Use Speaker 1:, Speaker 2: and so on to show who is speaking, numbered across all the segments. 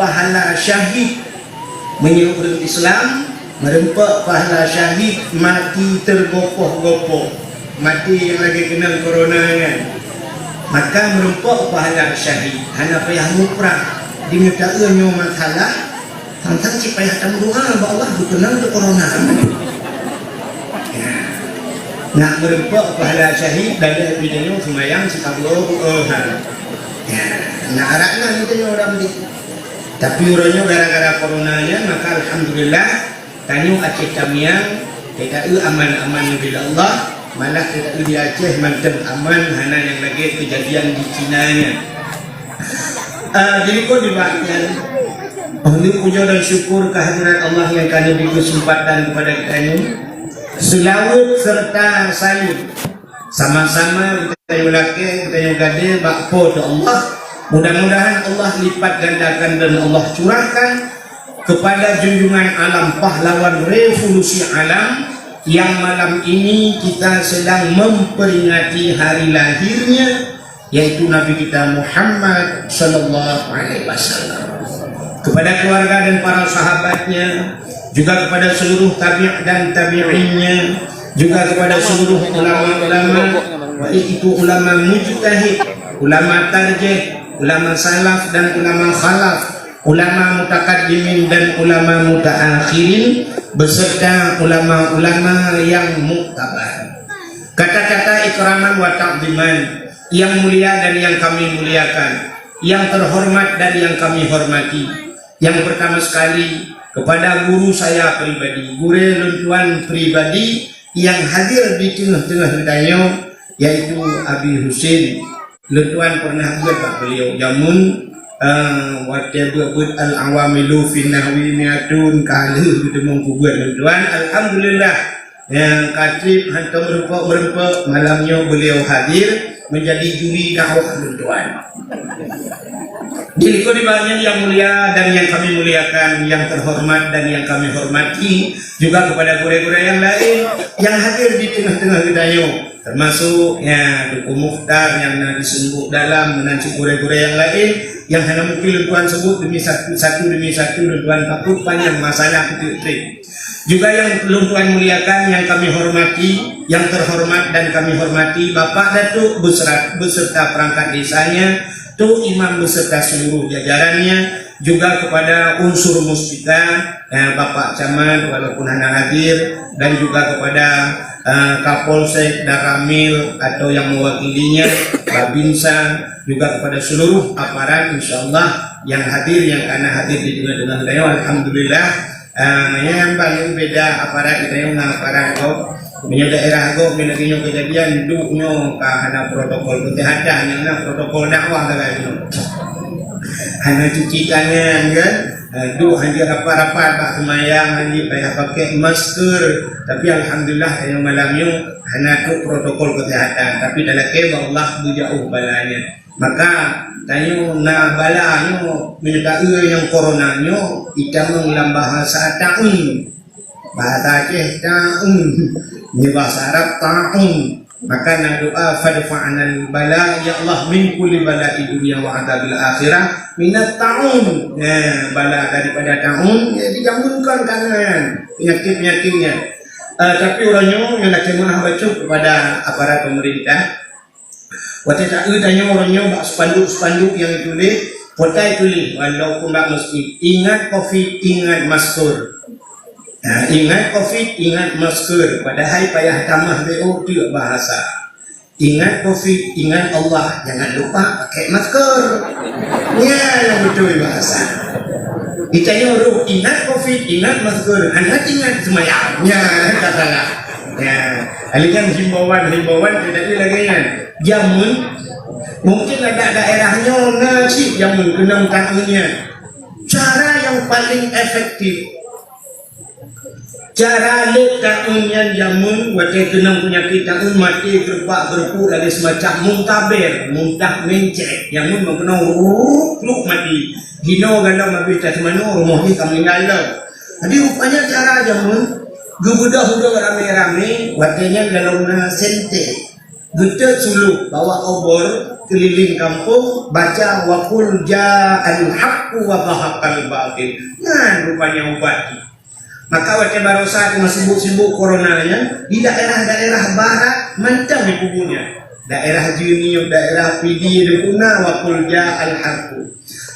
Speaker 1: pahala syahid menyuruh Islam, merempak pahala syahid mati tergopoh-gopoh, mati yang lagi kena corona kan, maka merempak pahala syahid. Hana payah muprah diminta nyo masalah tentang si payah tamu doa bahwa Allah berkenal untuk corona. Nak merempak pahala syahid dari bidangnya semayang sekablo nak araknya itu orang di. Tapi orangnya gara-gara coronanya, maka alhamdulillah tanyo Aceh Tamiang kita aman-aman bila Allah, malah kita di Aceh mantap aman, hana yang lagi kejadian di Cina nya. Jadi kau dibagian untuk puja dan syukur kehadiran Allah yang kami beri kesempatan kepada kita ini. Selawat serta sayur sama-sama kita yang laki, kita yang gadil bakpo to Allah. Mudah-mudahan Allah lipat gandakan dan Allah curahkan kepada junjungan alam pahlawan revolusi alam yang malam ini kita sedang memperingati hari lahirnya, yaitu Nabi kita Muhammad sallallahu alaihi wasallam. Kepada keluarga dan para sahabatnya, juga kepada seluruh tabi' dan tabi'innya, juga kepada seluruh ulama-ulama, baik itu ulama mujtahid, ulama tarjih, ulama salaf dan ulama khalaf, ulama mutakaddimin dan ulama mutaakhirin, beserta ulama-ulama yang muktabar. Kata-kata ikraman wa ta'ziman, yang mulia dan yang kami muliakan, yang terhormat dan yang kami hormati. Yang pertama sekali kepada guru saya pribadi, guru luntuan pribadi yang hadir di tengah-tengah kita, yaitu Abi Husin. Luntuan pernah buat beliau jamun whatever al-awamilu fi nahwi mi'atun kali gitu mengkubuat luntuan. Alhamdulillah yang katib hantar merempak malamnya beliau hadir menjadi juri dakwah luntuan. Jadi kau dibanyak yang mulia dan yang kami muliakan, yang terhormat dan yang kami hormati, juga kepada guru-guru yang lain yang hadir di tengah-tengah kita, termasuk ya Duku Mukhtar yang disebut dalam menanci guru-guru yang lain yang hanya mungkin Tuan sebut demi satu demi satu Tuan takut panjang masalah ketik. Juga yang belum Tuan muliakan yang kami hormati, yang terhormat dan kami hormati Bapak Datuk beserta perangkat desanya, tu imam beserta seluruh jajarannya, juga kepada unsur muspika Bapak Camat walaupun hanya hadir, dan juga kepada Kapolsek Daramil atau yang mewakilinya, Babinsa, juga kepada seluruh aparat insyaallah yang hadir, yang karena hadir di tengah-tengah kita. Alhamdulillah yang paling beda aparat kita yang aparat kau punya daerah kau minatnya kejadian duknya karena protokol kesehatan, yang protokol dakwah kan, hanya cuci tangan kan, hanya rapat-rapat pak semayang, hanya payah pakai masker. Tapi alhamdulillah yang malamnya hanya tu protokol kesehatan, tapi dalam kebab Allah jauh balanya. Maka tanya na balanya menyertai yang coronanya kita dalam bahasa ta'un, bahasa Aceh ta'un, ini bahasa Arab ta'un. Maka na doa fadfa'anal bala ya Allah min kulli bala'i dunia wa adabil akhirah minat ta'un, bala daripada ta'un, ya dijauhkan kanan penyakit-penyakitnya. Tapi orangnya yang nak cemah baca kepada aparat pemerintah. Waktu tak tanya orangnya bak spanduk yang ditulis, potai tulis walaupun bak masjid, ingat COVID, ingat masker. Ingat COVID, ingat masker. Padahal payah tamah BO tu bahasa. Ingat COVID, ingat Allah, jangan lupa pakai masker. Ya, yang betul bahasa. Ditanya orang ingat COVID, ingat masker, anak ingat semayang. Ya, katalah. Ya, alikan himbauan tidak ada lagi kan. Jamun mungkin ada daerahnya nasi jamun kena tangannya. Cara yang paling efektif, cara letaknya jamun waktu kena penyakit tangan mati gerbak berpuk lagi semacam muntaber, muntah mencek, jamun mau kena luk mati. Hino ganda mabit tak semano rumah ni kami ngalau. Jadi rupanya cara jamun gebudah-budah rame-rame waktunya dalam sente. Kita suluk bawa obor keliling kampung baca wa qul ja'al haqqu wa dhahaqal batil. Nah, rupanya ubati. Maka waca barosa yang sibuk-sibuk coronanya di daerah-daerah barat macam di kubunya. Daerah Junior, daerah PD di Puna wa qul ja'al haqqu.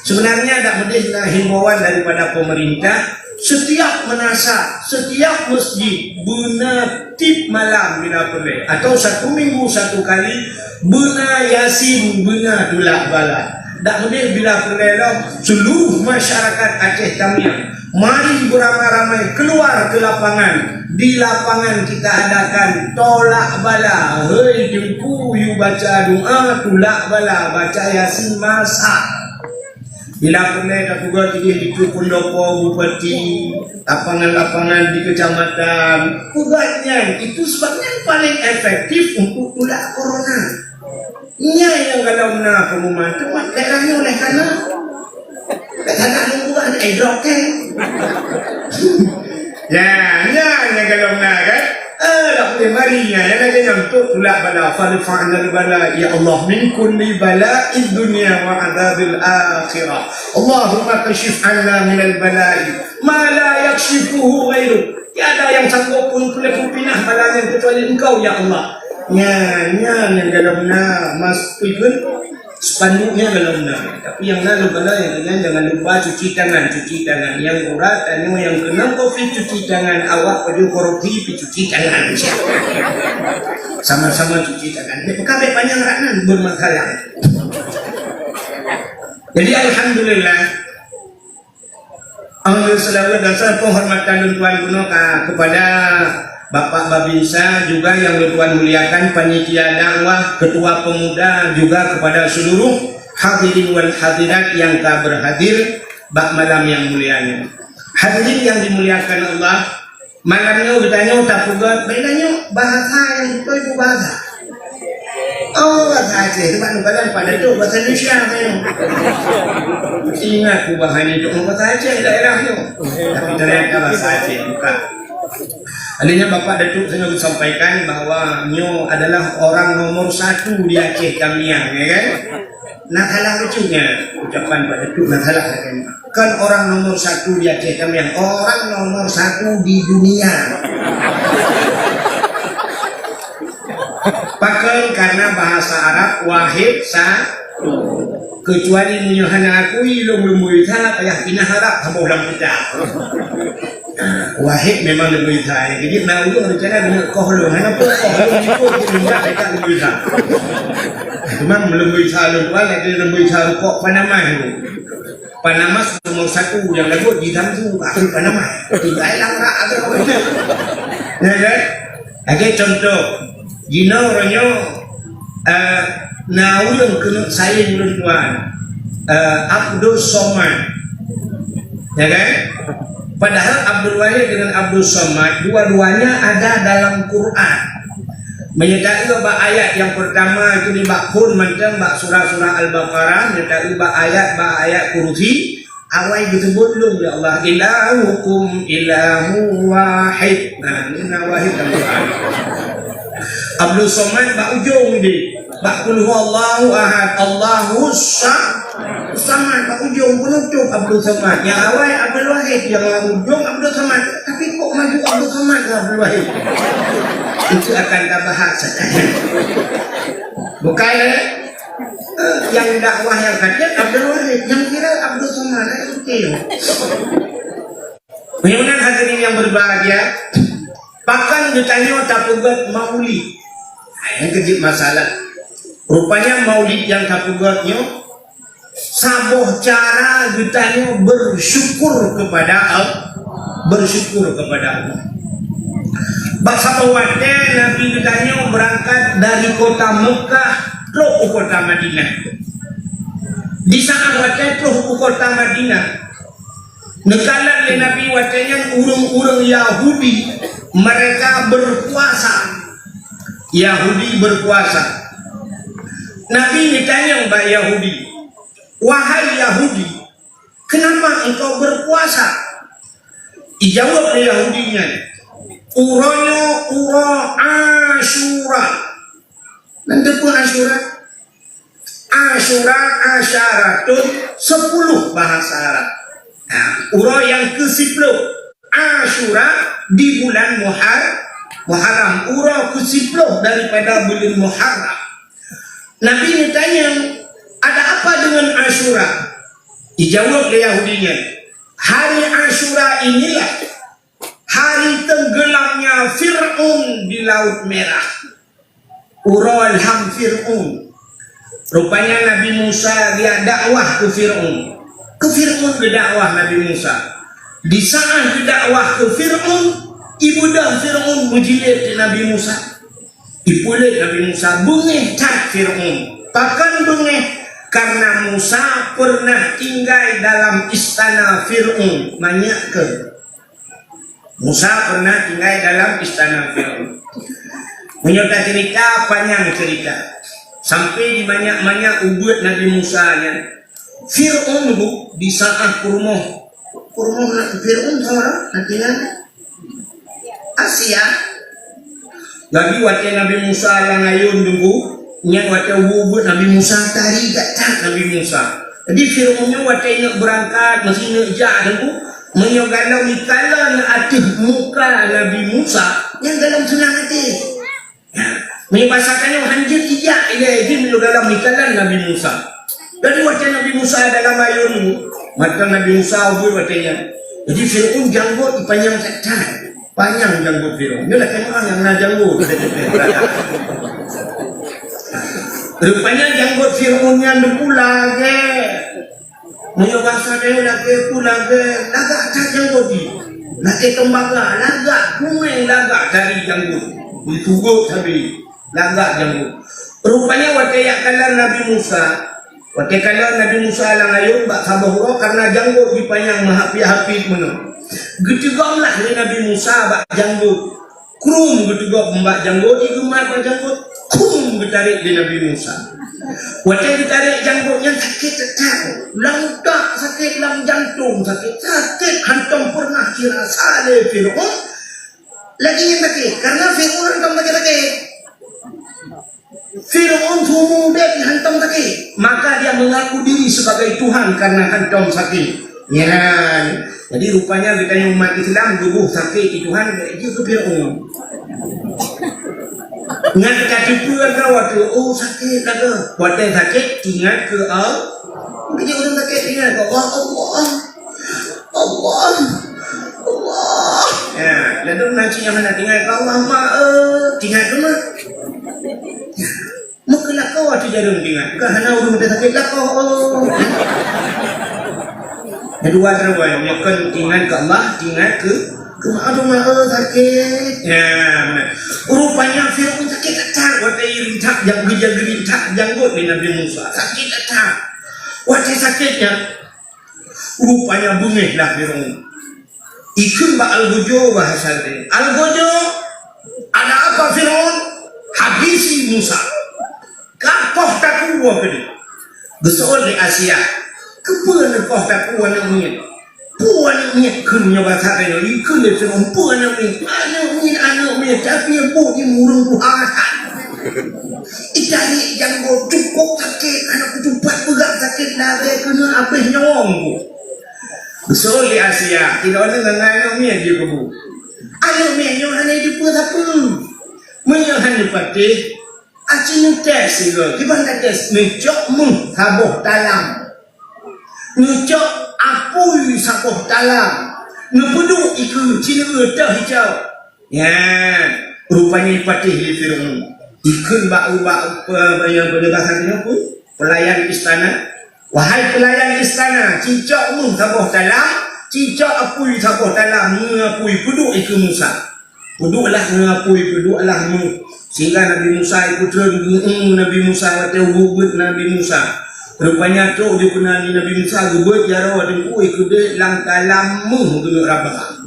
Speaker 1: Sebenarnya ada medihlah himbauan daripada pemerintah. Setiap menasa, setiap masjid bina tip malam bila perlu, atau satu minggu satu kali bina yasin, bina tulak bala. Tak boleh bila perlu seluruh masyarakat Aceh Tamiang mari beramai-ramai keluar ke lapangan. Di lapangan kita adakan tolak bala. Hei jengku, you baca doa, tulak bala, baca yasin masak. Bila pernah tak juga di Pendopo Bupati, lapangan-lapangan di kecamatan, ugatnya itu sebabnya paling efektif untuk tulak corona. Nya yang kalau nak pengumuman tu, daerahnya oleh karena nunggu ada hidroken. Ya, yang kalau nak kan. Tak boleh marinya yang ada yang untuk tulak bala farifa'nal bala ya Allah min kulli bala'id dunya wa adzabil akhirah. Allahumma kashif 'anna minal bala'i ma la yakshifuhu ghairuk. Tiada yang sanggup untuk pinah balanya kecuali Engkau ya Allah. Yang dalamnya mas pun spanduknya dalamnya. Tapi yang lalu bala yang jangan lupa cuci tangan. Yang urat dan yang kena COVID cuci tangan. Awak pada korupsi cuci tangan. Sama-sama cuci tangan. Kabeh panjang ranan bermasalah. Jadi alhamdulillah. Alhamdulillah selawat dasar penghormatan Tuan Guna kepada Bapak Babinsa juga yang Tuan muliakan, panitia dakwah, ketua pemuda, juga kepada seluruh hadirin wal hadirat yang telah berhadir bak malam yang mulianya. Hadirin yang dimuliakan Allah, malamnya bertanya tak pugat, bedanya bahasa yang itu bahasa. Oh, bahasa Aceh, bukan pada itu bahasa Indonesia kan. Ingat bahasa itu bahasa Aceh daerahnya. Tapi ternyata bahasa Aceh bukan. Adanya Bapak Datuk saya ingin sampaikan bahawa Nyo adalah orang nomor 1 di Aceh Tamiang, ya kan? Nak kalah lucunya ucapan Pak Datuk, nak kalah kan orang nomor 1 di Aceh Tamiang, orang nomor 1 di dunia. Pakai karena bahasa Arab wahid satu. Kecuali menyuhana aku ilung lumui tak payah pinah harap kamu dalam kita. Wahid memang lebih saya. Jadi nak ulung rencana dengan kohlong. Hanya pun kohlong itu tidak dekat lebih saya. Memang lebih saya lupa lagi lebih saya kok Panama itu. Panama nomor 1 yang lagu di dalam tu akhir Panama. Tidak hilang rak ada. Ya kan? Lagi contoh, Gino orangnya na ulung kena saya ulung tuan Abdul Somad. Ya kan? Padahal Abdul Wahid dengan Abdul Somad dua-duanya ada dalam Quran. Menyertai bab ayat yang pertama itu di bab Qur'an macam bab surah-surah Al-Baqarah, menyertai bab ayat kursi. Awal disebut lu ya Allah ilahukum ilahu wahid. Nah, ini wahid dalam Quran. Abdul Somad bab ujung ni. Bab qul huwallahu ahad, Allahus Samad, bab ujung penutup Abdul Somad. Yang awal Abdul Wahid, yang ujung Abdul Somad. Tapi kok maju Abdul Somad ke Abdul Wahid? Itu akan kita bahas sekarang. Bukan yang dakwah yang kata Abdul Wahid, yang kira Abdul Somad. Okey. Bagaimana hadirin yang berbahagia? Bahkan ditanya tak pegat maulid. Yang kejip masalah. Rupanya maulid yang tak pegatnya sabuh cara ditanya bersyukur kepada Allah. Bersyukur kepada Allah. Bahasa bawahnya Nabi ditanya berangkat dari kota Mekah ke kota Madinah. Di saat waktu ke kota Madinah, negara Nabi watanya urung-urung Yahudi mereka berpuasa. Yahudi berpuasa. Nabi ditanya Mbak Yahudi, wahai Yahudi, kenapa engkau berpuasa? Dijawab oleh Yahudinya, uronya uro Asyura. Nanti pun Asyura. Asyura asyaratun 10 bahasa Arab. Nah, urut yang ke-10 Asyura di bulan Muharram, urut ke-10 daripada bulan Muharram. Nabi ini tanya, ada apa dengan Asyura? Dijawab oleh Yahudinya, hari Asyura inilah hari tenggelamnya Fir'aun di Laut Merah. Urul ham Fir'aun. Rupanya Nabi Musa dia dakwah ke Fir'aun. Ke Fir'aun ke dakwah Nabi Musa. Di saat ke dakwah ke Fir'aun, ibudah Fir'aun menjilid ke Nabi Musa. Dipulit Nabi Musa, bengih tak Fir'aun. Takkan bengih? Karena Musa pernah tinggal dalam istana Fir'aun. Banyak ke? Musa pernah tinggal dalam istana Fir'aun. Menyota cerita, panjang cerita. Sampai di banyak-banyak ubud Nabi Musa nya. Fir'aun bu, di saat kurmoh nak Fir'aun sama nantinya Asia. Lagi waktu Nabi Musa lang ayun nunggu, nya waktu ubud Nabi Musa tari gak Nabi Musa. Jadi Fir'aunnya waktu nak berangkat masih nak nunggu, menyogalau ikalan atih muka Nabi Musa yang dalam senang hati. Menyebasakannya hanjir ijak dia menyogalau ikalan Nabi Musa. Dari waktu Nabi Musa dalam ayun, maka Nabi Musa ubud waktunya. Jadi Fir'aun janggut panjang tak panjang janggut Fir'aun. Dia lah kemah yang nak janggut. Rupanya janggut Fir'aunnya pula ke. Punya bahasa dia lagi pula ke. Lagak tak janggut dia. Lagi tembaga. Lagak. Kumai lagak dari janggut. Ditugut habis. Lagak janggut. Rupanya waktu yang kalah Nabi Musa. Waktu kalah Nabi Musa lang ayun. Bak sabahuro karena janggut di panjang mahapi-hapi menang. Geteganglah ni Nabi Musa bak janggut. Krum getegak mbak janggut. Igemar bak janggut. Krum getarik di Nabi Musa. Waktu ditarik janggutnya sakit tetap. Lang tak sakit, lang jantung sakit. Sakit hantam pernah kira salih Fir'aun. Lagi yang sakit. Karena Fir'aun hantam sakit. Fir'aun semua dia dihantam sakit. Maka dia mengaku diri sebagai Tuhan karena hantam sakit. Ya, jadi rupanya kita yang umat Islam tubuh sakit di Tuhan itu ke Fir'aun. Ingat kata pula ke waktu sakit lah ke. Waktu sakit ingat ke kerja orang sakit ingat ke Allah. Ya, lalu nanti yang mana tinggal ke Allah tinggal ke mana? Maka lah kau waktu jarum tinggal. Kerana orang dah sakit lah kau. Kedua terus yang kan tinggal ke Allah, tinggal ke aduh sakit. Ya, rupanya Fir'aun sakit tak. Waktu rintak yang gerintak janggut di Nabi Musa. Sakit tak. Waktu sakitnya rupanya bungihlah Fir'aun. Ikun ba al-gojo bahasa dia. Al-gojo ada apa Fir'aun? Habisi Musa. Kapoh tak kuah ke dia. Besok di Asia. Kepuan kau tak kuah namanya. Puan ni kunnya bahasa dia. Ikun dia Fir'aun puan namanya. Anak ni tapi yang buat ni murung Tuhan. Itari yang go cukup sakit. Anak cepat berat sakit lagi. Kena habis nyawang bu. Besok di Asia. Tidak ada dengan anak ni dia bu. Anak ni yang hanya di pun apa. Mereka hanya patih. Acing tes juga. Gimana tes? Ngecok sabuh dalam. Ngecok apui sabuh dalam. Ngepeduk iku cina dah hijau. Ya, rupanya patih di Fir'aun. Ikut bak yang berdasarkan pun pelayan istana. Wahai pelayan istana, cicak sabuh dalam, cicak apui sabuh dalam, mengapui peduk iku Musa. Peduklah mengapui, peduklah sehingga Nabi Musa ikut Nabi Musa waktu hubut Nabi Musa. Rupanya tu dia kenali Nabi Musa hubut jaro waktu ikut dia lang dalam guna rabah.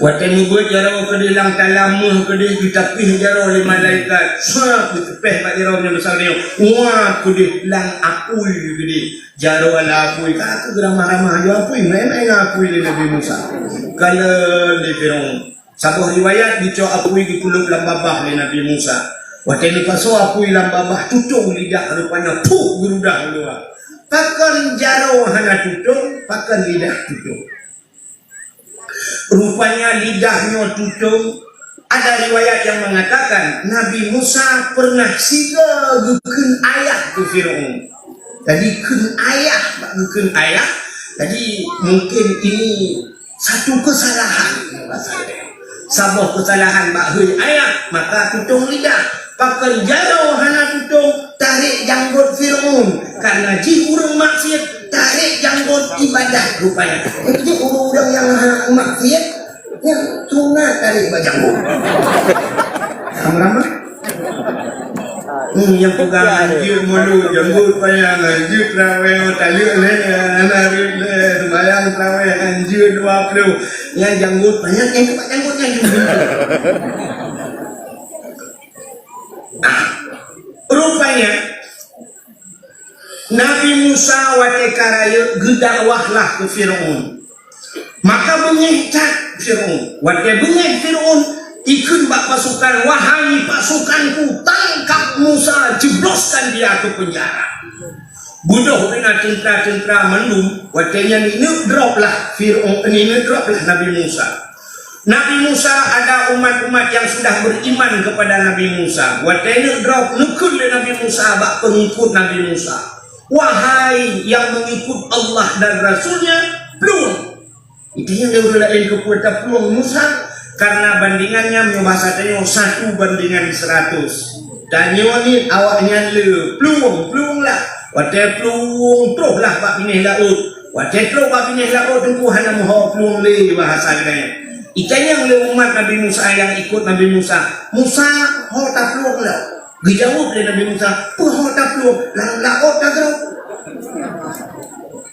Speaker 1: Waktu hubut jaro ke dia lang dalam ke dia ditapih jaro oleh malaikat. Suap ditepeh kat jaro nya besar dia. Wah ke dia lang apui ke dia. Jaro ala apui. Kata ramah-ramah jo apui, main-main apui di Nabi Musa. Kalau di Fir'aun Sabuh riwayat dicok apui di kulub lambabah oleh Nabi Musa. Waktu ni pasu aku ilang babah tutung lidah rupanya puh gerudah luar. Pakan jaro hana tutung, pakan lidah tutung. Rupanya lidahnya tutung. Ada riwayat yang mengatakan Nabi Musa pernah siga geken ayah ke Fir'aun. Jadi ken ayah, geken ayah. Jadi mungkin ini satu kesalahan. Sabah kesalahan bak hui ayah, maka tutung lidah. Pakai jauh hana tutung tarik janggut Fir'aun karena ji urang maksiat tarik janggut ibadah rupanya. Jadi urang yang hana maksiat yang sunat tarik janggut. Ramah. Yang pegang anjir mulu janggut payang anjir terawih taluk le anarut le bayang terawih anjir 20 yang janggut banyak yang tempat janggutnya juga. Rupanya Nabi Musa watekaraya gedakwahlah ke Fir'aun. Maka bengecak Fir'aun. Wate bengek Fir'aun ikut bak pasukan, wahai pasukanku, tangkap Musa, jebloskan dia ke penjara. Budoh dengan tentera-tentera mendung, watenya ni drop lah Fir'aun, ni drop lah Nabi Musa. Nabi Musa ada umat-umat yang sudah beriman kepada Nabi Musa. Watenya drop nukul Nabi Musa bak pengikut Nabi Musa. Wahai yang mengikut Allah dan Rasulnya, belum. Itu yang dia udah lain kepada peluang Musa. Karena bandingannya bahasanya 1 bandingan 100. Tanya ni awaknya le peluang lah. Watai peluang terus lah pak pinih laut. Watai terus pak pinih laut tengku hana moho peluang le bahasa dia. Itanya oleh umat Nabi Musa yang ikut Nabi Musa. Musa ho tak peluang lah. Dijawab oleh Nabi Musa, ho tak peluang. Laut tak gerak.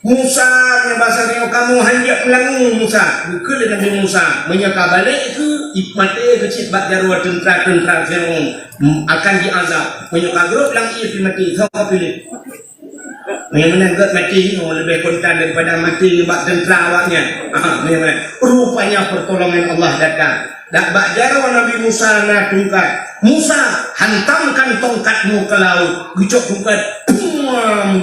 Speaker 1: Musa yang bahasa dia kamu hendak melangung Musa. Bukan Nabi Musa menyaka balik ke mati kecil bak jarwa tentera-tentera Fir'aun akan diazab. Menyaka geruk lang ia mati. Kau pilih. Yang menanggut mati lebih kontan daripada mati bak tentera awaknya. Rupanya pertolongan Allah datang. Dak bak jarwa Nabi Musa na tungkat. Musa hantamkan tongkatmu ke laut. Gicok tongkat. Pum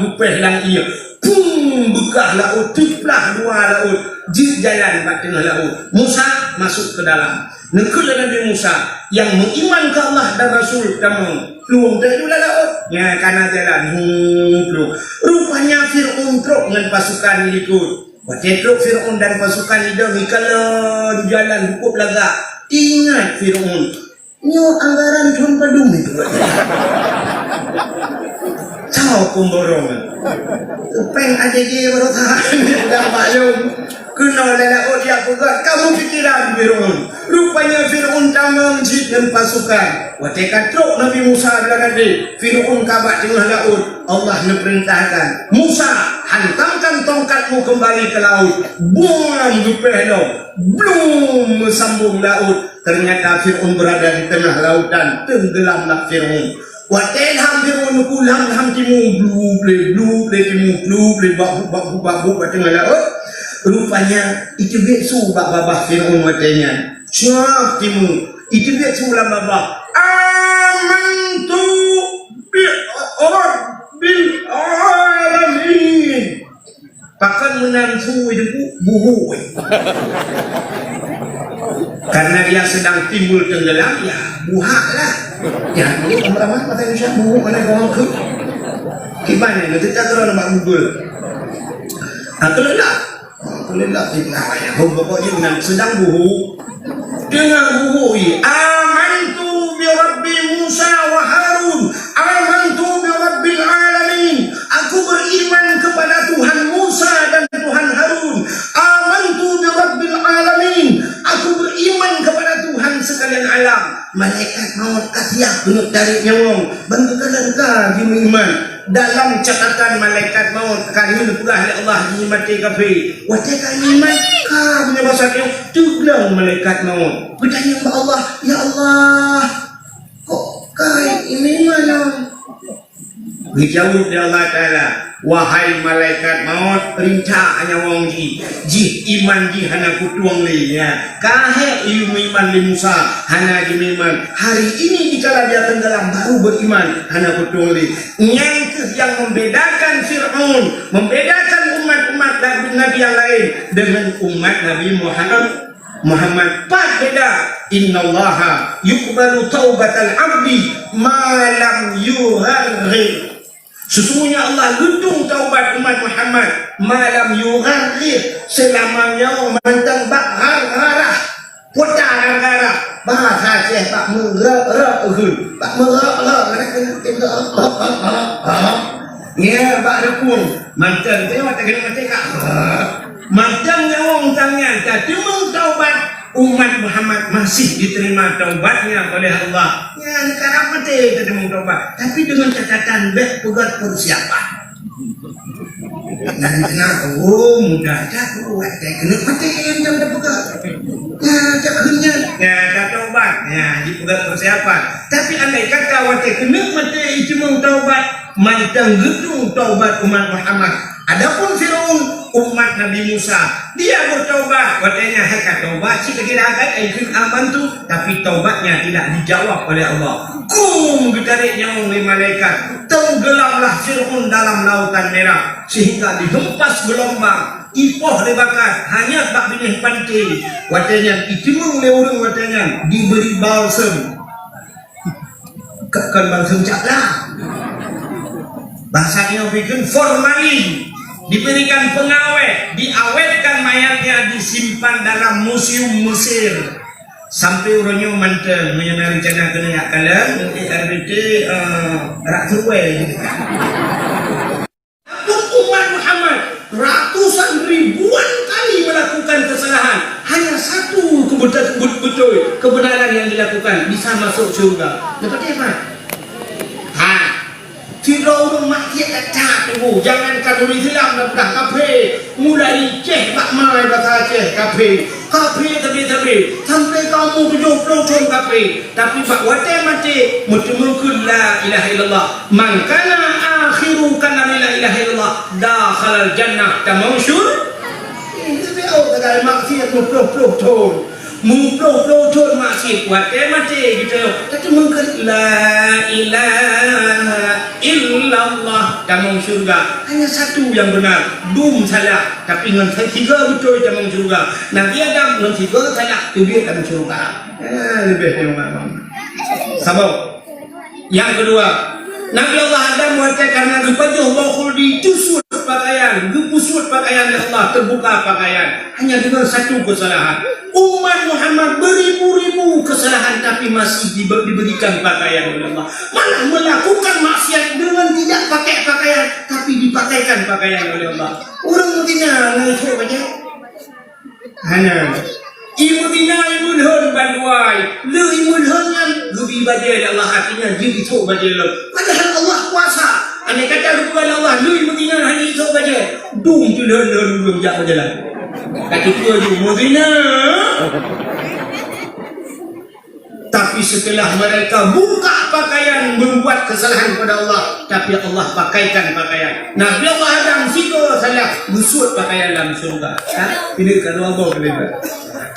Speaker 1: gupeh lang ia. Pum bekah laut, tiplah 2 laut, jid jalan kat tengah laut. Musa masuk ke dalam. Nekul Nabi Musa yang mengiman ke Allah dan Rasul kamu. Peluang terjulah laut. Ya karena jalan. Peluang. Rupanya Fir'aun truk dengan pasukan ikut. Waktu truk Fir'aun dan pasukan itu kalau di jalan cukup lagak. Ingat Fir'aun. Nyo anggaran Tuan Padung itu. Tahu kumborong. Peng aja dia berotak dah maklum. Kena laut dia pegat. Kamu pikiran Fir'aun. Rupanya Fir'aun tamang jid dan pasukan. Watekan truk Nabi Musa adalah nanti. Fir'aun kabak tengah laut. Allah memerintahkan. Musa hantamkan tongkatmu kembali ke laut. Buang gupeh lo. Belum sambung laut. Ternyata Fir'aun berada di tengah lautan. Tenggelamlah Fir'aun. Waten hampir menukulang hamtimu blue timu blue babu tengah laut. Rupanya itu besu bak babah Fir'aun watenya. Syaf timu itu besu lah babah. Amantu bi rabbil alamin. Pakan menantu itu buhu. Karena dia sedang timbul tenggelam, ya buhak lah. Ya, ini ramah mata Indonesia buhuk mana orang ke? Gimana? Nanti kita terus nak Google. Kelelak tidak ya. Pokoknya sedang buhuk. Dengan buhuk ini, amantu bi Rabbi Musa wa Harun, amantu bi Rabbil alamin. Aku beriman kepada Tuhan Musa dan Tuhan Harun. Amantu bi Rabbil alamin. Aku beriman kepada Tuhan sekalian alam. Malaikat maut kasiah penuh tarik nyawa. Bantukan langkah di iman. Dalam catatan malaikat maut kali ini pula Allah dimati kafir. Wajah iman kah punya bahasa dia tulang malaikat maut. Bertanya kepada Allah, ya Allah, kok kau ini mana? Dijawab oleh Allah Taala, wahai malaikat maut rinca hanya wong ji iman ji hana kutuang li ya kahe iman li Musa hana ji iman hari ini dikala dia tenggelam baru beriman hana kutuang li yang membedakan Fir'aun membedakan umat-umat Nabi yang lain dengan umat Nabi Muhammad beda. Innallaha yuqbalu taubatal abdi ma lam yugharghir. Sesungguhnya Allah gedung taubat umat Muhammad malam yugharghir selamanya mentang bak harah putar harah bahasa Aceh tak merah-rahun tak merah-rah ya bak rekung mentang tengok tak kena mati kak mentang nyawang tangan tapi taubat umat Muhammad masih diterima taubatnya oleh Allah. Ya, sekarang mati ketemu taubat, tapi dengan catatan pegat persiapan. Dan kenapa? Oh, mudah aja buat. Kena mati yang dah pegat. Ya, tak kenyang. Ya, dah taubat. Ya, dipegat persiapan. Tapi andai kata waktu kena mati cuma taubat, mantang gedung taubat umat Muhammad. Adapun Firaun umat Nabi Musa dia bertaubat katanya hak taubat si kira akan aman tu tapi taubatnya tidak dijawab oleh Allah ditariknya oleh malaikat tenggelamlah Firaun dalam lautan merah sehingga dihempas gelombang ipoh dibakar hanya tak benih pantai katanya itimung leurung katanya diberi balsam kan balsam caklah bahasanya bikin formalin diberikan pengawet, diawetkan mayatnya disimpan dalam museum Mesir sampai orangnya manteng menyana rencana kena yak kalam RBT rak terwe. Umat Muhammad ratusan ribuan kali melakukan kesalahan hanya satu kebenaran yang dilakukan bisa masuk surga. Dapat apa? Tidak orang maksiat tak tu, jangan kaduri Islam dan dah kafe, mulai ceh tak malai bahasa ceh kafe tapi sampai kamu 70 tahun kafe, tapi pak wate mati mungkin la ilaha illallah, mangkana akhiru kana la ilaha illallah, dakhala jannah tamausyur. Ini tahu tak maksiat 70 tahun. Muplo maksud wate mati gitu tapi mungkin la ilaha illallah tamang surga hanya satu yang benar dum salah tapi dengan tiga betul tamang surga Nabi Adam dengan tiga salah tu dia tamang surga lebih tengok sabab yang kedua Nabi Allah Adam wate karena gepajuh bakul ditusut pakaian gepusut pakaian Allah terbuka pakaian hanya dengan satu kesalahan umat Muhammad beribu-ribu kesalahan tapi masih diberikan pakaian oleh Allah malah melakukan maksiat dengan tidak pakai pakaian tapi dipakaikan pakaian oleh Allah orang Medina itu banyak hanya ibu Medina ibu lehon banduai le ibu lehonnya lebih bahagia Allah hatinya dia itu bahagia padahal Allah kuasa andai kata kepada Allah le ibu Medina hanya itu bahagia dum tu lehon belum jalan kaki tua je Medina tapi setelah mereka buka pakaian membuat kesalahan kepada Allah tapi Allah pakaikan pakaian Nabi Allah Adam sigo salah busut pakaian dalam surga ini kalau apa kelebihan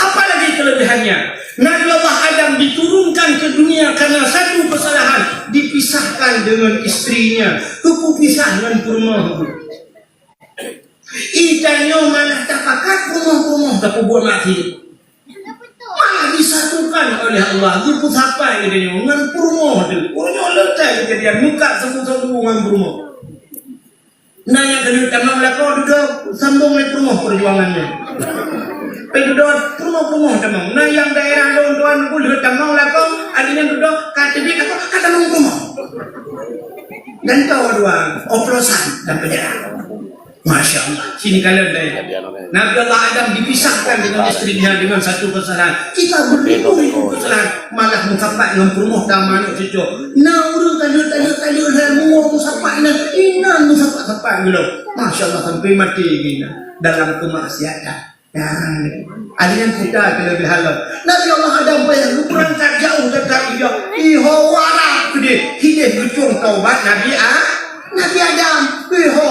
Speaker 1: apalagi kelebihannya Nabi Allah Adam diturunkan ke dunia karena satu kesalahan dipisahkan dengan istrinya kepisah dengan rumah ikannya malah tak pakat rumah-rumah tak buat mati malah disatukan oleh Allah itu apa ini dengan rumah itu orangnya letak kejadian muka satu-satu dengan rumah nanya ke tamang lakau duduk sambung dengan rumah perjuangannya duduk rumah-rumah tamang nah yang daerah tuan duduk tamang lakau adanya duduk kata dia kata rumah dan tahu dua oplosan dan penjara Masya Allah, sini kalian dari Nabi Allah Adam dipisahkan dengan istrinya dengan satu kesalahan. Kita beribu-ribu kesalahan, malah mengkapak dengan perumuh taman cucu. Nah, orang tanya-tanya dan ngomong sapak nak, ina sapak belum. Masya Allah sampai mati gini dalam kemaksiatan. Alian kita kelebihan Nabi Allah Adam bayar berangkat jauh dekat dia. Ihawara gede, hidup gecung taubat Nabi Nabi Adam.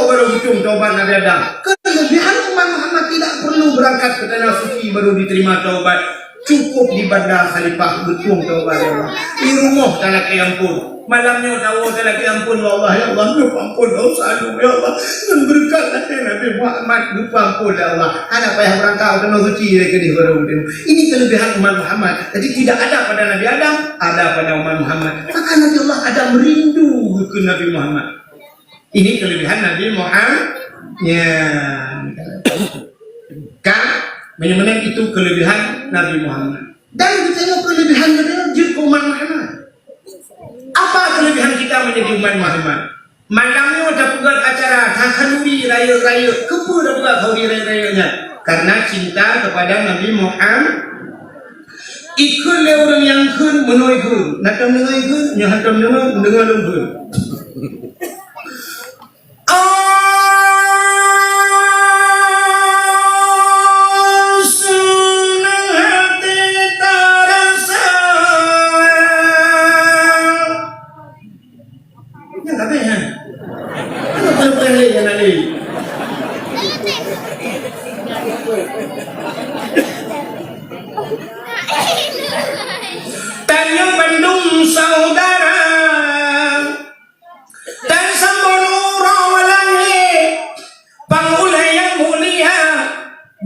Speaker 1: Baru ujung taubat Nabi Adam. Kelebihan umat Muhammad tidak perlu berangkat ke tanah suci baru diterima taubat. Cukup di bandar Khalifah betul taubat ya Allah. Di rumah tak lagi ampun. Malamnya tahu tak lagi ampun ya Allah. Ya Allah, lupa ampun dosa ya Allah. Dan berkatlah Nabi Muhammad lupa ampun ya Allah. Ada payah berangkat ke tanah suci lagi di baru. Ini kelebihan umat Muhammad. Jadi tidak ada pada Nabi Adam, ada pada umat Muhammad. Maka Nabi Allah ada merindu ke Nabi Muhammad. Ini kelebihan Nabi Muhammad. Ya. Kan? Benar-benar itu kelebihan Nabi Muhammad. Dan kita tengok kelebihan menjadi umat Muhammad. Apa kelebihan kita menjadi umat Muhammad? Malamnya ada buat acara takanuri raya-raya. Kepu dah buat khauri raya-rayanya. Karena cinta kepada Nabi Muhammad. Ikut le orang yang kun menoi kun. Natam dengar kun, yang hatam dengar kun. Tanya Bandung saudara dan sambung urawalani pangulai yang mulia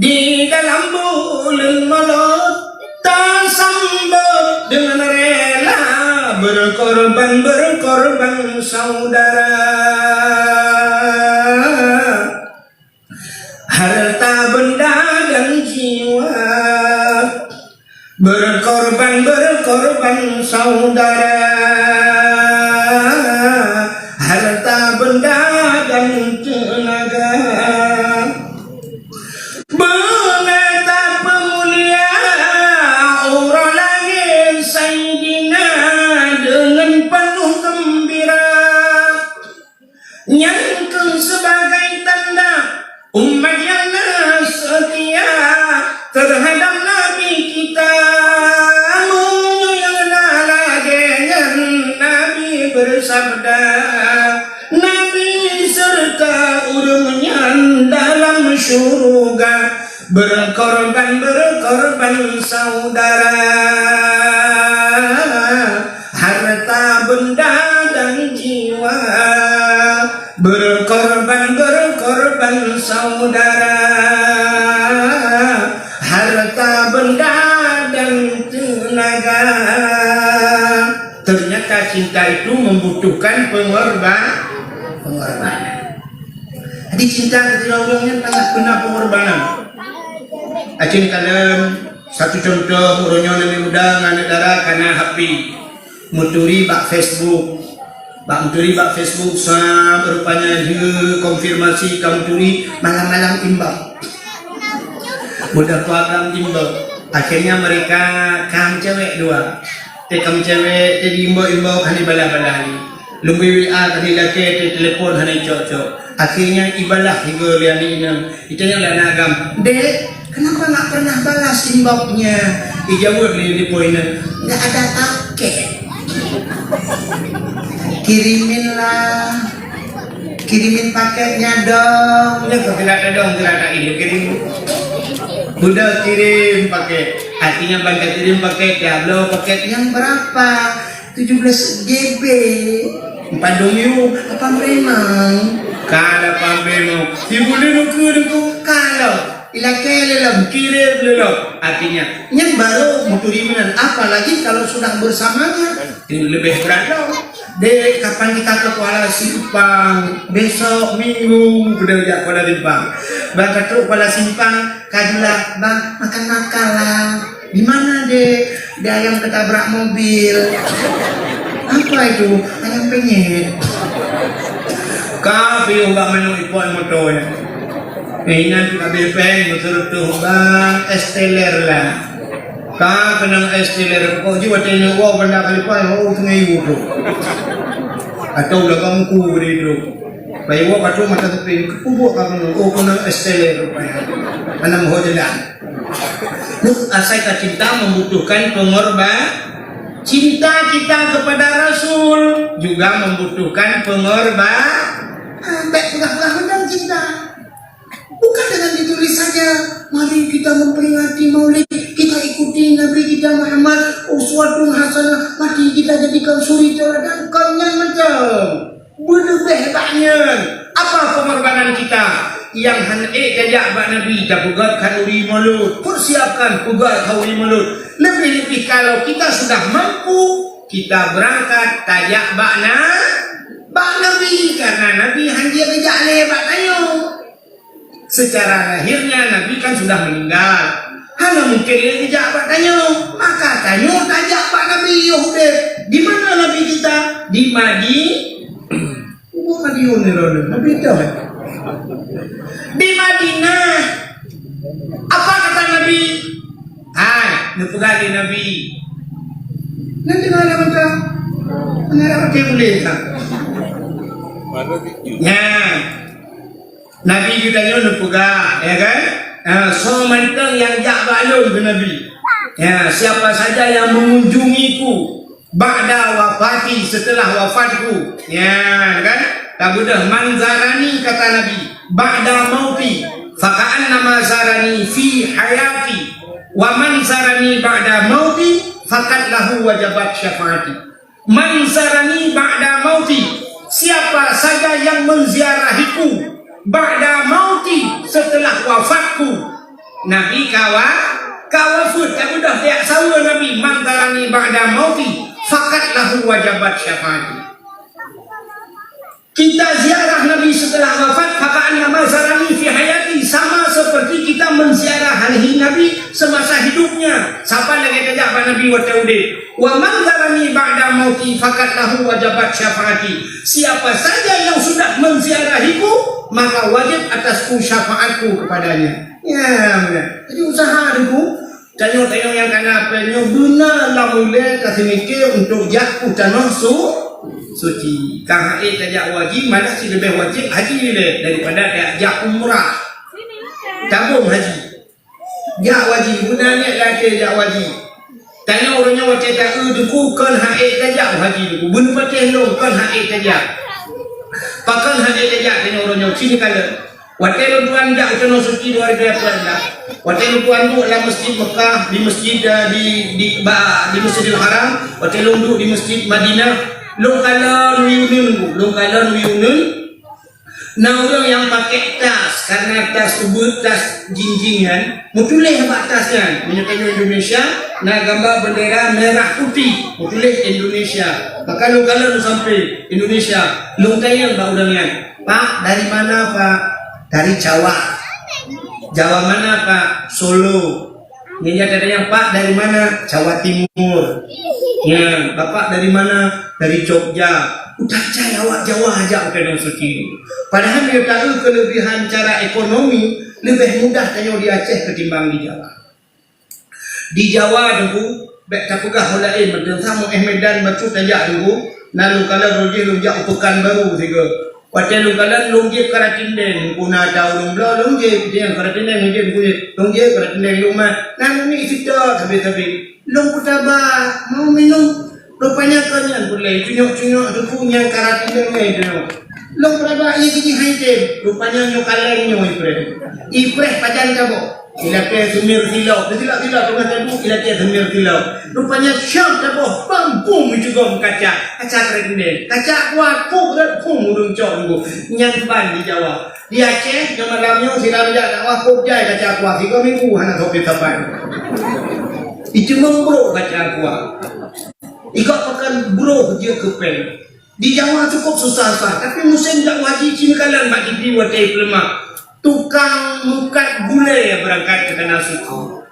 Speaker 1: di dalam bulan malam tak sambut dengan rela berkorban saudara. Harta benda dan jiwa berkorban saudara. Harta benda dan tenaga betapa mulia orang langit Sayyidina dengan penuh gembira nyangkung sebagai tanda umat yang setia terhadap Nabi kita. Nabi bersabda, Nabi serta urungnya dalam syurga berkorban saudara. Harta benda dan jiwa berkorban saudara. Harta benda dan tenaga. Ternyata cinta itu membutuhkan pengorbanan. Jadi cinta ketika orangnya sangat kena pengorbanan. Acing kalem satu contoh orangnya lebih muda ngana darah karena HP muturi bak Facebook sa berupanya dia konfirmasi kamu turi malam-malam imbang. Mudah program imbang. Akhirnya mereka kam cewek dua. Tekam cewek jadi imbau hani bala-bala ni. Lumbi WA tadi laki telepon hani cocok. Akhirnya ibalah hingga lian ini. Itanya lah nagam. Dek, kenapa nak pernah balas imbaunya? Ijawab ni di poinan. Enggak ada paket. Kirimin paketnya dong. Ya kok tidak ada dong, tidak ada ini kirim. Udah kirim paket. Artinya bangga kirim paket ya. Belum paket yang berapa? 17 GB. 4 domyu apa memang? Kalau apa memang? Ibu dulu kalau ilakelelam kirim belum. Artinya yang baru muturiman. Apalagi kalau sudah bersamanya lebih berat dong. Dek, kapan kita ke Kuala Simpang? Besok minggu udah ya Kuala Simpang. Bang ketuk Kuala Simpang, kajulah bang makan lah. Di mana dek? Di ayam ketabrak mobil. Apa itu? Ayam penyet. Kapi ubah menu ipon motonya. Ini nanti kapi peng betul tuh bang esteller lah. Kau kenang esteller, kau jiwa tanya wow benda kali pun wow tengah ibu tu. Atau belakang ku beridu. Bayi wow kau mata tepi, kubuk kamu oh kenang esteller rupanya. Anak mohon jalan. Nuk asai cinta membutuhkan pengorban. Cinta kita kepada Rasul juga membutuhkan pengorban.
Speaker 2: Baik pegang-pegang undang kita. Bukan dengan ditulis saja. Mari kita memperingati Maulid, kita ikuti Nabi kita Muhammad uswatun hasanah. Mari kita jadikan suri teladan. Kalian macam berlebih banyak. Apa pengorbanan kita? Yang hendak jajak bak Nabi kita pegat kalori mulut, persiapkan pegat kalori mulut. Lebih-lebih kalau kita sudah mampu, kita berangkat tajak bak Nabi, karena Nabi hanya jajak lebat tayo. Secara lahirnya Nabi kan sudah meninggal, hanya mungkin dia jajak bak tayo, maka tayo tajak bak Nabi Yahudi. Di mana Nabi kita? Di Nabi tahu. Di Madinah. Apa kata Nabi? Nupugali Nabi. Nanti mana macam? Mana macam boleh tak? Ya. Nabi kita ni nupuga, ya kan? So mentang yang jak balon ke Nabi. Ya, siapa saja yang mengunjungiku ba'da wafati, setelah wafatku. Ya, kan? Tak mudah manzarani kata Nabi ba'da mauti faka'annama zarani fi hayati wa manzarani ba'da mauti fakat lahu wajabat syafaati. Manzarani ba'da mauti, siapa saja yang menziarahiku ba'da mauti, setelah wafatku. Nabi kawafut, tak mudah tiap sawa Nabi manzarani ba'da mauti fakat lahu wajabat syafaati. Kita ziarah Nabi setelah wafat, faka'an nama zarani fi hayati, sama seperti kita menziarah hari Nabi semasa hidupnya. Siapa lagi tajak Nabi wa taudid. Wa man zarani ba'da mauti fakat lahu wajabat syafaati. Siapa saja yang sudah menziarahiku, maka wajib atasku syafaatku kepadanya. Ya, benar. Jadi usaha aku tanya-tanya yang kenapa benar mulai kasih mikir untuk jatuh tanah suci. Kang haid tajak wajib, malah si lebih wajib haji le daripada tajak umrah. Tabung haji. Jak wajib guna ni laki jak wajib. Tanya orangnya wajib tak duku kan haid tajak haji duku. Bun patih long kan haid tajak. Pakan haid tajak tanya orangnya sini kala. Waktu tuan jak tanah suci luar biasa dah. Waktu tuan tu dalam masjid Mekah, di masjid di Masjidil Haram, waktu duduk di masjid Madinah. Long kalon wiunun nah orang yang pakai tas, karena tas tebut, tas jinjingan mutulih apa tasnya menyatakan Indonesia, nah gambar bendera merah putih mutulih Indonesia. Maka long kalon sampai Indonesia, long tayang bau dengan Pak dari mana Pak? Dari Jawa. Jawa mana Pak? Solo. Ini ada yang Pak dari mana? Jawa Timur. Ya, Bapak dari mana? Dari Jogja. Udah Jawa aja bukan suci. Padahal dia tahu kelebihan cara ekonomi lebih mudah tanya di Aceh ketimbang di Jawa. Di Jawa dulu, tak pegah oleh macam sama Medan macam tajak dulu. Lalu kalau rojak pekan baru juga. Pada lukalan longjek karatindeng kuna tahu longjek dia karatindeng longjek karatindeng rumah. Nah ini kita tapi long kutaba mau minum rupanya kanyan boleh cunyok tu punya karatindeng ni tu. Long kutaba ini kini haide rupanya nyokaleng ipre pajan kabo. Ilake semir tilau, tidak tengah tadu ilake semir tilau. Rupanya syam taboh pampung juga kaca karatindeng. Kaca kuat pung urung cok dulu. Nyamban di Jawa. Di Aceh yang malamnya silam jak dakwah pokjai kaca kuat 3 minggu anak kopi tapan. Itu membrok kaca kuat. Ikut pakan bro je kepen. Di Jawa cukup susah, tapi musim tak wajib cimikalan mak diberi watai lemak. Tukang mukat gulai yang berangkat ke tanah suci.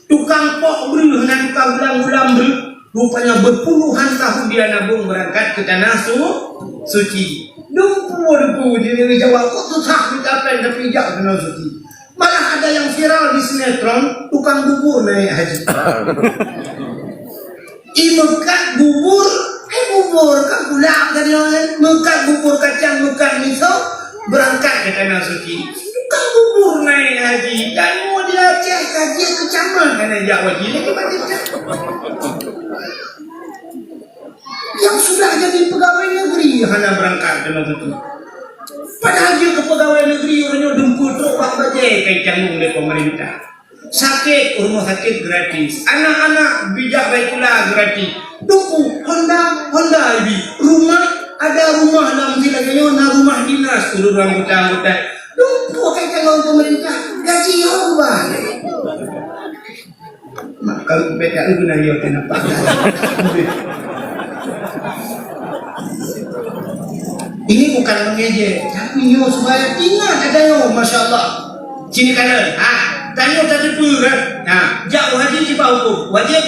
Speaker 2: Tukang pok beri, hendak tukang ulang-ulang beri. Rupanya berpuluhan tahun dia nabung berangkat ke tanah suci. Dumpu di Jawa kok susah dicapai tapi jauh tanah suci. Malah ada yang viral di sinetron, tukang bubur naik haji. Mekat bubur, bubur kan gula dari orang. Mekat bubur kacang, mekat miso berangkat ke tanah suci. Tukang bubur naik haji dan mau dia Aceh kaji kecaman karena jak wajib lagi banyak. Yang sudah jadi pegawai negeri hanya berangkat ke tanah suci. Padahal dia ke pegawai negeri orangnya dempul truk bang bajai kai canggung oleh pemerintah. Sakit rumah sakit gratis, anak-anak bijak baik pula gratis. Duku Honda ibi rumah ada rumah dalam silaganya na rumah dinas urut anggota. Duku kai canggung pemerintah gaji apa? Mak kalau beta lu guna yo kenapa? Ini bukan mengejek, tapi yo supaya ingat ada yo, masya Allah. Sini kanan, tanya tadi pun, jauh haji cipa hukum, wajib,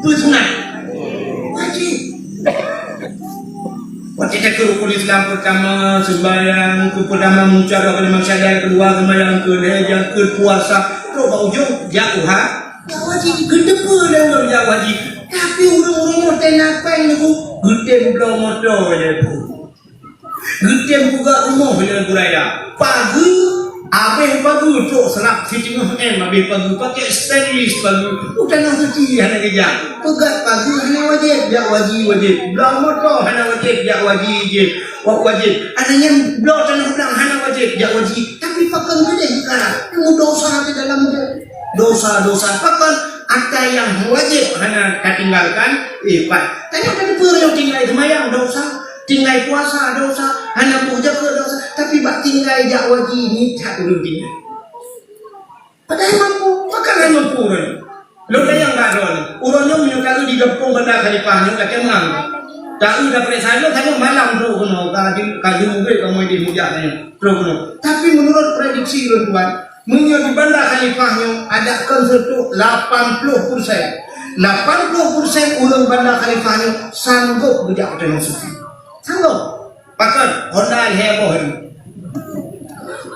Speaker 2: sunat, wajib. Wajib ke rukun Islam pertama sembahyang, pertama mengucapkan kalimat syahadat, kedua sembahyang, yang puasa, terus bau ujung jauh wajib, kedua dan jauh wajib. Tapi orang-orang tenapai ni ku, gede belum motor je tu. Gede buka rumah bila beraya. Pagi, habis pagi tu serap setengah habis pagi pakai stainless pagi. Bukan nak suci hanya kerja. Pegat pagi hanya wajib, jak wajib. Belum motor hanya wajib, jak wajib. Wajib. Adanya belum tanah belang hanya wajib, jak wajib. Tapi pakai gede sekarang. Kamu dosa di dalam dia. Dosa-dosa pakai ada yang wajib hanya tinggalkan. Pak. Tanya tadi pun yang tinggal semayang dosa. Tinggal puasa dosa, hanya puja ke dosa, tapi bak tinggal jak wajib ni tak belum tinggal. Padahal mampu, makan mampu orang. Lo yang tak ada, orangnya menyukai di depan benda khalifahnya tak kemang. Tak ada perasaan lo hanya malam bro kono, kaji mungkin kamu di mujanya bro kono. Tapi menurut prediksi tuan, menurut benda khalifahnya ada konsertu 80%. 80% orang benda khalifahnya sanggup berjak dengan suci. Sanggup. Pakai Honda heboh ini.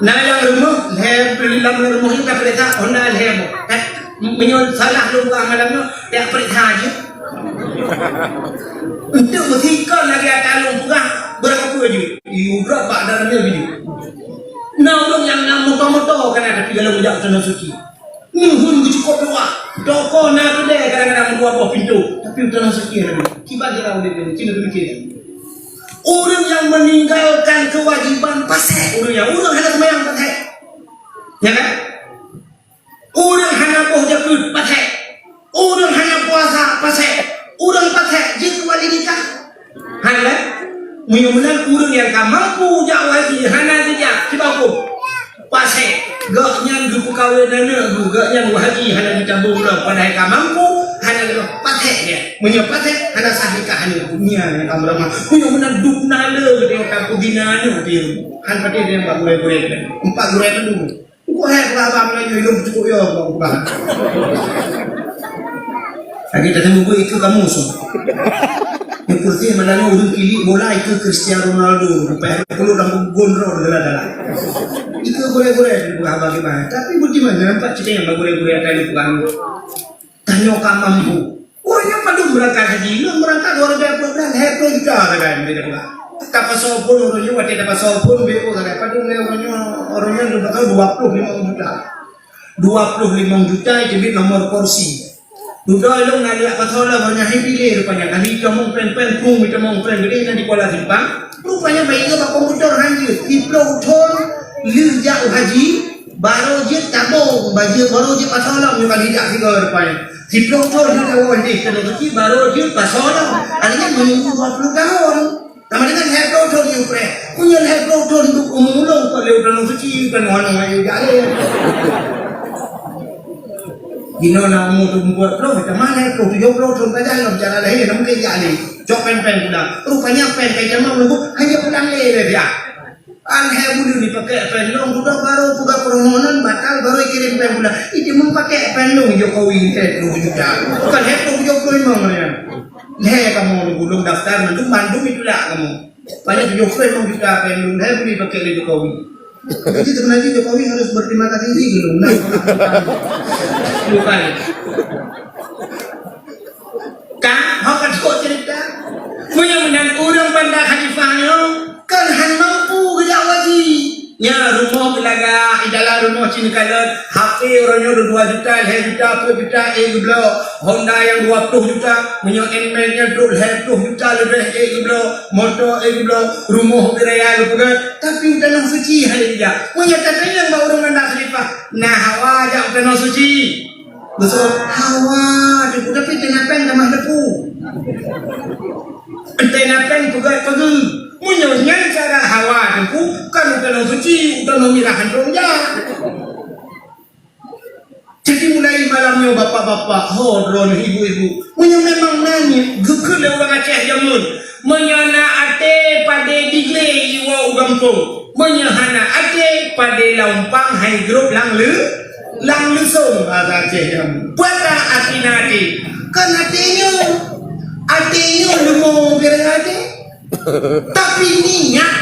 Speaker 2: Nah yang rumah rumah kita perintah Honda heboh. Menyol salah lupa malamnya dia perintah aja. Untuk berhikam lagi ada lupa berapa aja. Berapa dalamnya video. Nah orang yang nak motor kan ada tiga lembu jauh tanah suci. Nuhun cukup dua. Toko nak tu deh kadang-kadang dua buah pintu. Tapi tanah suci ada. Kibat dia orang dia Cina tu mikir. Orang yang meninggalkan kewajiban pasal orang hanya semayang pasal, ya kan? Orang hanya boh jakut pasal, orang hanya puasa pasal, orang pasal jika wali nikah, hanya mudah-mudahan orang yang mampu jak wajib hanya dia kibaku pasal, gaknya gupu kawin nana, gaknya wajib hanya dicambung lah, padahal mampu. Hanya pakai dia, menyepatkan hanya sahika hanya dunia yang kamu ramah. Mudah-mudahan duk nala dia tak kubina dia dia. Han pakai dia 4 gurek dia. 4 gurek dulu. Kau hai pelabang lagi hidup cukup ya bang bang. Lagi tak temu itu kamu so. Yang putih malangnya urut kili bola itu Cristiano Ronaldo. Supaya perlu dalam gondrol dalam. Itu gurek-gurek bukan bagaimana. Tapi bagaimana nampak cerita yang gurek-gurek tadi bukan. Tanya kamu mampu. Orangnya pada berangkat haji, lu berangkat 2012 hektar juga kan, beda pula. Tak pasal pun orangnya, waktu tak pasal pun beko kan. Pada orangnya lu tahu 25 juta. 25 juta itu nomor kursi. Duda lu ngaliak pasal lah banyak pilih rupanya. Kali kamu pen pung, kita mau pen gede nanti Kuala Simpang. Rupanya baiknya pak komputer hanya di Plouton, Lirjak haji. Baru je tabung baju baru je pasalam juga tidak tiga rupanya. Si Plouton juga wajib kena cuci baru je pasalam. Artinya menunggu 20 tahun. Nama dengan hair Plouton yang punya hair Plouton untuk umulung kalau udah cuci kan orang yang jalan. Gino nak tu buat pro macam mana pro yo Plouton pada nak jalan lagi nak mungkin jalan. Jok pen pulang. Rupanya pen kayak macam menunggu hanya pulang le dia. Aneh bulu dipakai pendong sudah baru juga permohonan batal baru kirim pen pula. Itu memakai pendong Jokowi 20 juta. Bukan hetok Jokowi mana? Leh kamu belum daftar mendung Bandung itulah kamu. Banyak Jokowi 20 juta pendong. Leh beli pakai Jokowi. Jadi sebenarnya Jokowi harus berterima kasih gitu. Nah, bukan. Kak, hok kau cerita. Mudah-mudahan orang pandai khalifahnya kan han mampu kerja wajib. Ya rumah belaga idalah rumah Cina kalat hak HP orangnya udah 2 juta, 2 juta, 4 juta, gublo. Honda yang 20 juta, punya N-Max-nya 20 juta lebih, gublo. Motor, gublo. Rumah beraya, gublo. Tapi udah nang suci hari dia. Punya katanya yang orang Bandar Khalifah. Nah, hawa aja udah nang suci. Betul, hawa. Dia udah pitih napeng sama depu. Pitih napeng pegai-pegai. Menyonya cara hawa depu kan udah nang suci, udah memirahan rongja. Jadi mulai malamnya bapak-bapak, hodron, ibu-ibu, memang nanya, gekul orang Aceh jamun, menyana ate pada digle iwa ugampung, menyahana ate pada laumpang hai grup lang lesung bahasa Aceh jamun. Pada atina ate, kan atenya lemo bereng ate, tapi minyak.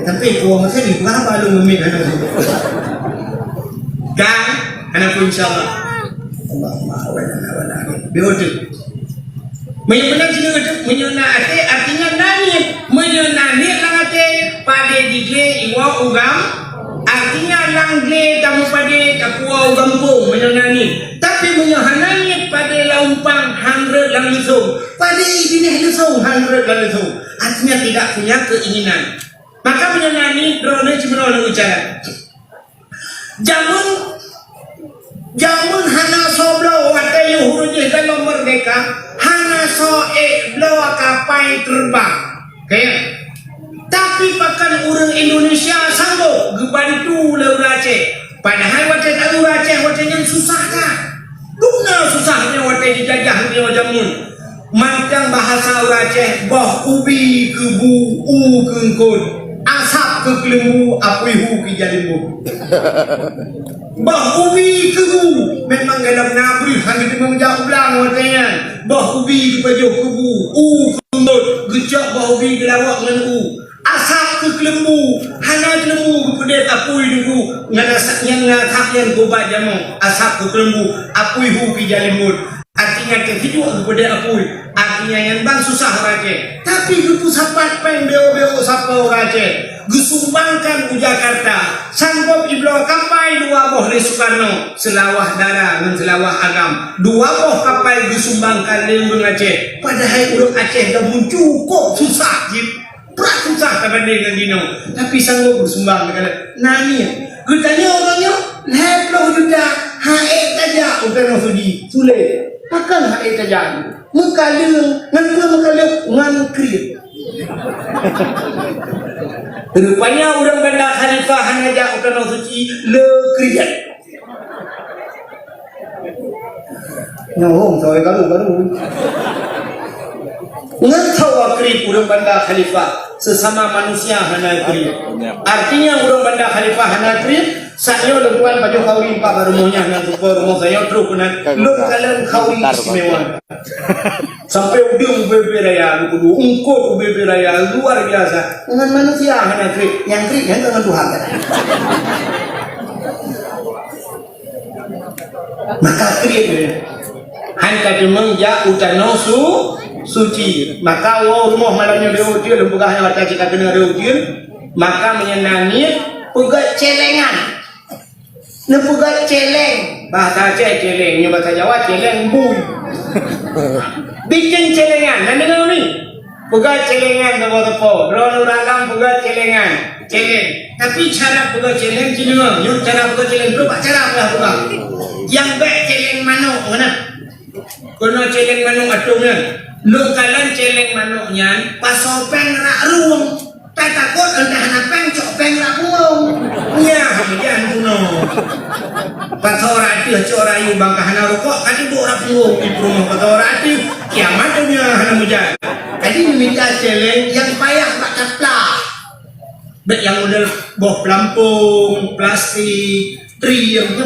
Speaker 2: Tapi kuah macam ni bukan apa lu memik anak tu. Kan anak pun insyaallah. Allahumma wala. Betul. Menyana sini betul. Menyana ate artinya nani. Menyana ni lang ate pada digle iwa ugam. Artinya lang gle kamu pada kapua ugampung menyana ni. Tapi menyahananya pada laumpang 100 lang lesung. Pada ini lesung 100 lang lesung. Artinya tidak punya keinginan. Maka menyanyi drone cuma orang ucapan. Jamun hana so blow ada yang hurufnya dalam merdeka. Hana so blow kapai terbang. Kaya. Tapi pakan orang Indonesia sanggup gebantu lewat Aceh. Padahal wajah tahu Aceh wajah yang susah kan. Duna susahnya wajah dijajah ni jamun. Mantang bahasa orang Aceh bah ubi kebu kengkut. Asap ke kelembu, apihu ke jalimu. Bah ubi kebu, memang dalam nabri hanya memang jauh belang watanya. Bah ubi ke baju kebu, kembut, gejak bah ubi ke lawak dengan asap ke kelembu, hanya kelembu ke pedek apui dulu. Ngatak yang gobat jamu, asap ke kelembu, apihu ke jalimu. Artinya kehidupan kepada apui. Artinya yang bang susah raja. Tapi itu sapat peng beo sapa raja. Gesumbangkan ke Jakarta. Sanggup iblo kapai 2 boh le Soekarno. Selawah darah dan selawah agam. 2 boh kapai gesumbangkan lembeng Aceh. Padahal urang Aceh dah cukup susah jip. Berat susah terbanding dengan dino. Tapi sanggup bersumbang dengan nani. Getanya orangnya 20 juta. Haek saja udah sudi. Sulit. Akan haek saja. Mengalung, ngan krip. Rupanya orang Bandar Khalifah hanya jak udah suci le kriyat. Noh, saya baru. Ngan tahu krip orang Bandar Khalifah sesama manusia hanya krip. Artinya orang Bandar Khalifah hanya krip. Saya lakukan baju kawin pak rumahnya dengan super rumah saya terus kena kalian kawin istimewa sampai ujung berberaya dulu ungkut berberaya luar biasa dengan manusia hanya krik yang dengan Tuhan maka krik hanya menja utano suci maka rumah malamnya dia lembaga yang ada kita kena dia maka menyenangi pegat celengan. Nepugat celeng, bahasa Aceh celeng, bahasa Jawa celeng bui. Bikin celengan, dan dengar ni, pegat celengan tepo-tepo, drone ragam pegat celengan, celeng. Tapi cara pegat celeng cina, yuk cara pegat celeng tu, cara pegat. Yang baik celeng manuk mana? Kena celeng manuk atumnya, lu kalian celeng manuknya, pasopeng rak ruang. Tak takut entah napeng cok peng rak ruang. Ya, kemudian kuno. Patora itu cora yu bangka hana rokok kadi do ora punggung di rumah patora itu kiamat dunia hana mujan. Kadi meminta celeng yang payah pak kaplah. Bet yang model boh pelampung, plastik, triang ku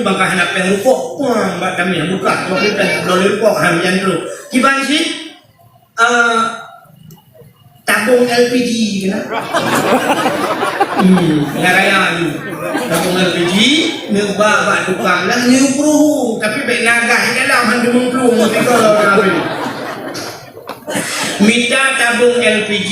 Speaker 2: bangka hana peng rokok. Wah, mbak kami buka rokok peng dollar rokok ham yang dulu. Kiban sih tabung LPG kena. Ya raya ni. Tabung LPG ni bak tukang lah ni upruh tapi baik nagah di dalam hang demung-demung apa ni. Minta tabung LPG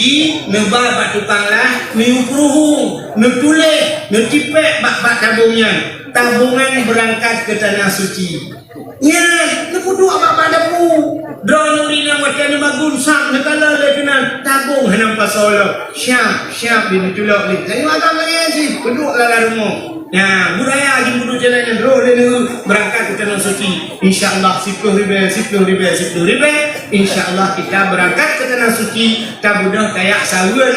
Speaker 2: nebak tukang lah ni upruh netuleh netipek bak tabungnya tabungan berangkat ke tanah suci ya nepudu apa dapu drone urina macam magun sak nekala lekena tabung hanam pasolo syap di netulok ni jadi agam lagi sih duduk lah rumah. Nah, budaya haji budu jalan yang roh dengan berangkat ke tanah suci. InsyaAllah 10 ribu. InsyaAllah kita berangkat ke tanah suci. Tak mudah kayak sawah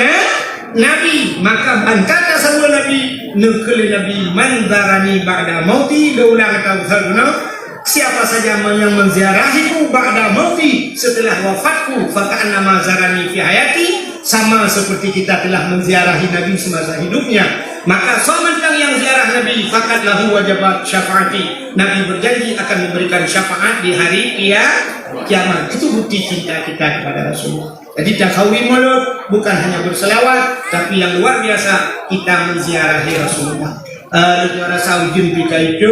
Speaker 2: Nabi. Maka bangkatlah sawah Nabi. Nukul Nabi mandarani ba'da mauti. Daulah kata Usarguna. Siapa saja yang menziarahiku ba'da mauti setelah wafatku. Faka'annama zarani fi hayati. Sama seperti kita telah menziarahi Nabi semasa hidupnya. Maka sementang yang ziarah Nabi fakat lahu wajibat syafaati. Nabi berjanji akan memberikan syafaat di hari kiamat. Itu bukti cinta kita kepada Rasulullah. Jadi takhawi mulut bukan hanya berselawat, tapi yang luar biasa kita menziarahi Rasulullah. Negara Saudi kita itu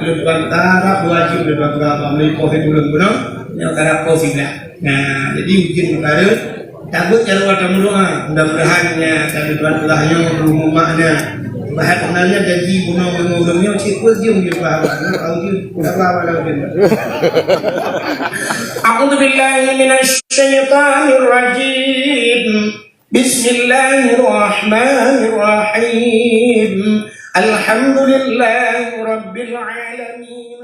Speaker 2: lebih taraf wajib lebih berapa meliputi bulan-bulan yang taraf positif. Nah, jadi ujian negara takut kalau ada doa mudah-mudahannya dari Tuhan Allahnya belum makna bahas kenalnya janji bunuh-bunuhnya cikgu dia bahwa tahu dia apa dia A'udzu billahi minasy syaithanir rajim Bismillahirrahmanirrahim Alhamdulillahi rabbil alamin